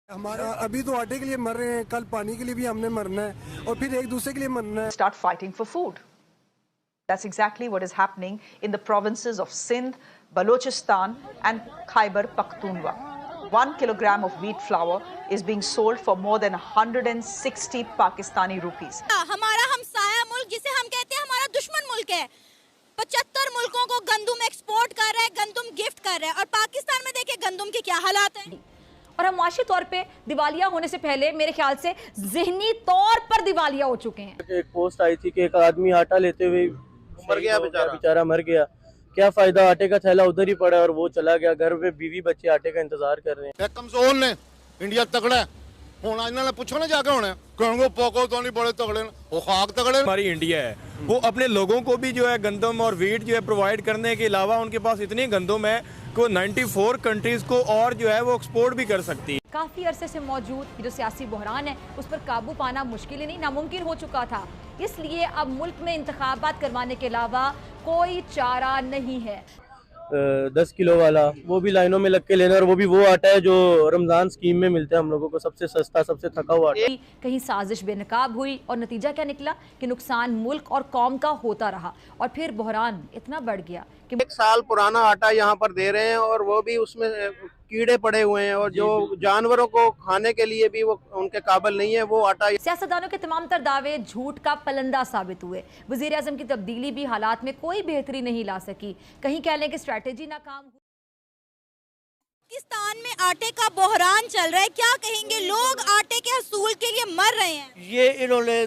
हमारा अभी तो आटे के लिए मर रहे हैं, कल पानी के लिए भी हमने मरना है और फिर एक दूसरे के लिए मरना है। Start fighting for food. That's exactly what is happening in the provinces of Sindh, Balochistan and Khyber Pakhtunkhwa. 1 kilogram of wheat flour is being sold for more than 160 Pakistani rupees. हमारा हमसाया मुल्क जिसे हम कहते हैं हमारा दुश्मन मुल्क है, 75 मुल्कों को गंदुम एक्सपोर्ट कर रहा है, गंदुम गिफ्ट कर रहा है और पाकिस्तान में देखिए गंदुम के क्या हालात हैं। और हम माशी तौर पे दिवालिया होने से पहले मेरे ख्याल से ज़हनी तौर पर दिवालिया हो चुके हैं। एक पोस्ट आई थी कि एक आदमी आटा लेते हुए मर गया, बेचारा मर गया। क्या फायदा, आटे का थैला उधर ही पड़ा और वो चला गया। घर पे बीवी बच्चे आटे का इंतजार कर रहे हैं। कमजोर ने इंडिया तगड़ा है, होना इन्होंने पूछो ना जाके होना कहोगे पोको तो नहीं बड़े तगड़े, वो खाक तगड़े। हमारी इंडिया है, वो अपने लोगों को भी जो है गंदम और वीट जो है प्रोवाइड करने के अलावा उनके पास इतनी गंदम है कि 94 कंट्रीज को और जो है वो एक्सपोर्ट भी कर सकती है। काफ़ी अरसे से मौजूद ये जो सियासी बहरान है उस पर काबू पाना मुश्किल ही नहीं नामुमकिन हो चुका था। इसलिए अब मुल्क में इंतखाबात करवाने के अलावा कोई चारा नहीं है। 10 किलो वाला वो भी लाइनों में लग के लेना, और वो भी वो आटा है जो रमजान स्कीम में मिलता है हम लोगों को, सबसे सस्ता सबसे थका हुआ आटा। कहीं साजिश बेनकाब हुई और नतीजा क्या निकला कि नुकसान मुल्क और कौम का होता रहा और फिर बहरान इतना बढ़ गया कि 1 साल पुराना आटा यहाँ पर दे रहे हैं और वो भी उसमें कीड़े पड़े हुए हैं और जो जानवरों को खाने के लिए भी वो उनके काबिल नहीं है वो आटा। सियासतदानों के तमाम तर दावे झूठ का पलंदा साबित हुए। वजीर आजम की तब्दीली भी हालात में कोई बेहतरी नहीं ला सकी। कहीं कह लें कि स्ट्रैटेजी नाकाम हुई। पाकिस्तान में आटे का बहरान चल रहा है, क्या कहेंगे? लोग आटे के हसूल के लिए मर रहे हैं। ये इन्होंने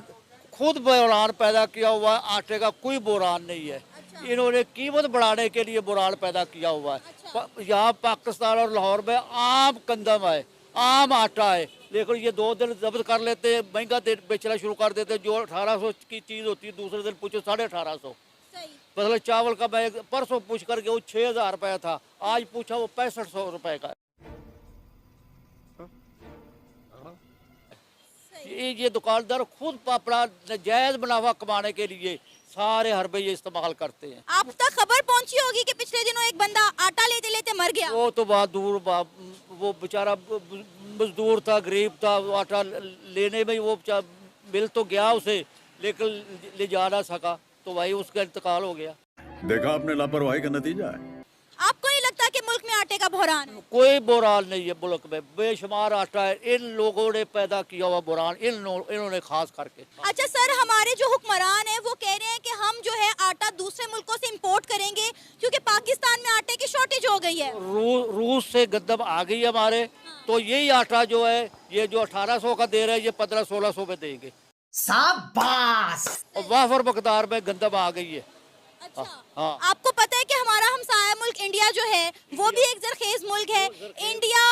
खुद बहरान पैदा किया हुआ है, आटे का कोई बहरान नहीं है। इन्होंने कीमत बढ़ाने के लिए बहरान पैदा किया हुआ है। यहाँ पाकिस्तान और लाहौर में आम गंदम है, आम आटा है, लेकिन ये 2 दिन जब्त कर लेते हैं, महंगा बेचना शुरू कर देते हैं। जो 1800 की चीज़ होती है दूसरे दिन पूछो 1850। मतलब चावल का मैं परसों पूछ करके वो 6000 रुपया था, आज पूछा वो 6500 रुपए का। ये दुकानदार खुद अपना नाजायज मुनाफा कमाने के लिए सारे हरबे ये इस्तेमाल करते हैं। आप तक खबर पहुंची होगी कि पिछले दिनों एक बंदा आटा लेते लेते मर गया। वो तो बात दूर, वो बेचारा मजदूर था, गरीब था, वो आटा लेने में वो मिल तो गया उसे, लेकिन ले जा ना सका तो भाई उसका इंतकाल हो गया। देखा आपने, लापरवाही का नतीजा है। आपको नहीं लगता कि मुल्क में आटे का बहरान है? कोई बहरान नहीं है मुल्क में, बेशुमार आटा है। इन लोगों ने पैदा किया हुआ बहरान, इन्होंने खास करके। अच्छा सर, हमारे जो हुक्मरान हैं वो कह रहे हैं कि हम जो है आटा दूसरे मुल्कों से इंपोर्ट करेंगे क्योंकि पाकिस्तान में आटे की शॉर्टेज हो गई है। रूस से गंदम आ गई है हमारे, तो यही आटा जो है ये जो 1800 का दे रहे हैं ये 1500-1600 में देंगे। शाबाश। और वाफर मकदार में गंदम आ गई है। अच्छा। हाँ। आपको पता है कि हमारा हमसाया मुल्क इंडिया जो है वो भी एक जरखेज मुल्क है। इंडिया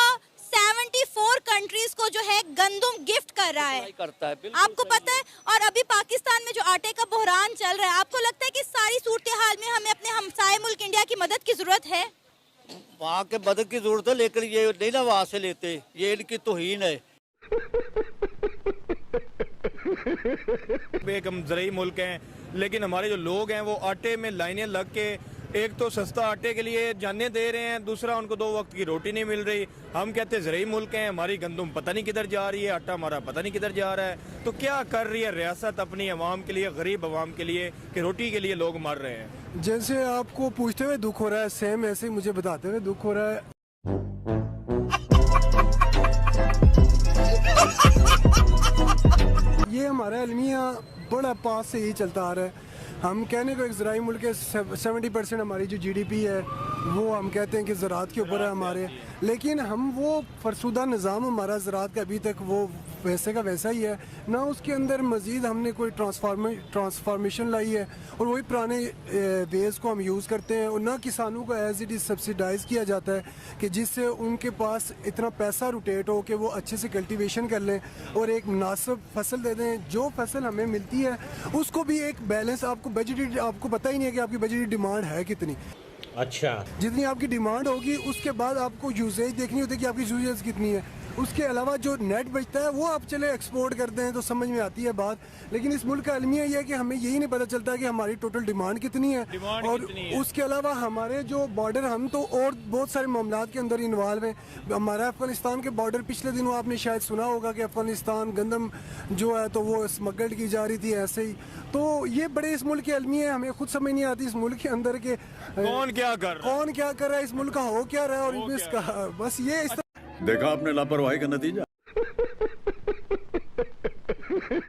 74 कंट्रीज को जो है गंदुम गिफ्ट कर रहा है, करता है। आपको पता है। और अभी पाकिस्तान में जो आटे का बहरान चल रहा है, आपको लगता है कि सारी सूरत हाल में हमें अपने हमसाया मुल्क इंडिया की मदद की जरूरत है? वहाँ के मदद की जरूरत है, लेकिन ये नहीं ना वहाँ से लेते, ये इनकी तौहीन है। एक हम ज़राई मुल्क हैं, लेकिन हमारे जो लोग हैं वो आटे में लाइनें लग के एक तो सस्ता आटे के लिए जाने दे रहे हैं, दूसरा उनको 2 वक्त की रोटी नहीं मिल रही। हम कहते हैं ज़राई मुल्क हैं, हमारी गंदम पता नहीं किधर जा रही है, आटा हमारा पता नहीं किधर जा रहा है। तो क्या कर रही है रियासत अपनी अवाम के लिए, गरीब अवाम के लिए, कि रोटी के लिए लोग मर रहे हैं? जैसे आपको पूछते हुए दुख हो रहा है, सेम ऐसे ही मुझे बताते हुए दुख हो रहा है। ये हमारा अलमिया बड़ा पास से ही चलता आ रहा है। हम कहने को एक ज़राई मुल्क है, 70% हमारी जो GDP है वो हम कहते हैं कि ज़राअत के ऊपर है हमारे, लेकिन हम वो फरसुदा निज़ाम हमारा ज़राअत का अभी तक वो वैसे का वैसा ही है ना। उसके अंदर मज़ीद हमने कोई ट्रांसफॉर्मेशन लाई है और वही पुराने वेज़ को हम यूज़ करते हैं और ना किसानों को एज इट इज़ सब्सिडाइज़ किया जाता है कि जिससे उनके पास इतना पैसा रोटेट हो कि वो अच्छे से कल्टीवेशन कर लें और एक मुनासिब फसल दे दें। जो फसल हमें मिलती है उसको भी एक बैलेंस, आपको बजटेड, आपको पता ही नहीं है कि आपकी बजटेड डिमांड है कितनी। अच्छा। जितनी आपकी डिमांड होगी उसके बाद आपको यूजेज देखनी होती है कि आपकी यूजेज कितनी है। उसके अलावा जो नेट बचता है वो आप चले एक्सपोर्ट करते हैं तो समझ में आती है बात, लेकिन इस मुल्क का अलमिया यह है कि हमें यही नहीं पता चलता कि हमारी टोटल डिमांड कितनी है। और उसके अलावा हमारे जो बॉर्डर, हम तो और बहुत सारे मामलात के अंदर इन्वॉल्व हैं। हमारा अफगानिस्तान के बॉर्डर पिछले दिनों आपने शायद सुना होगा कि अफगानिस्तान गंदम जो है तो वो स्मगल्ड की जा रही थी ऐसे ही। तो ये बड़े इस मुल्क के अलमिया है, हमें खुद समझ नहीं आती इस मुल्क के अंदर के कौन क्या कर रहा है, इस मुल्क का हो क्या रहा है और इसका बस ये देखा आपने लापरवाही का नतीजा।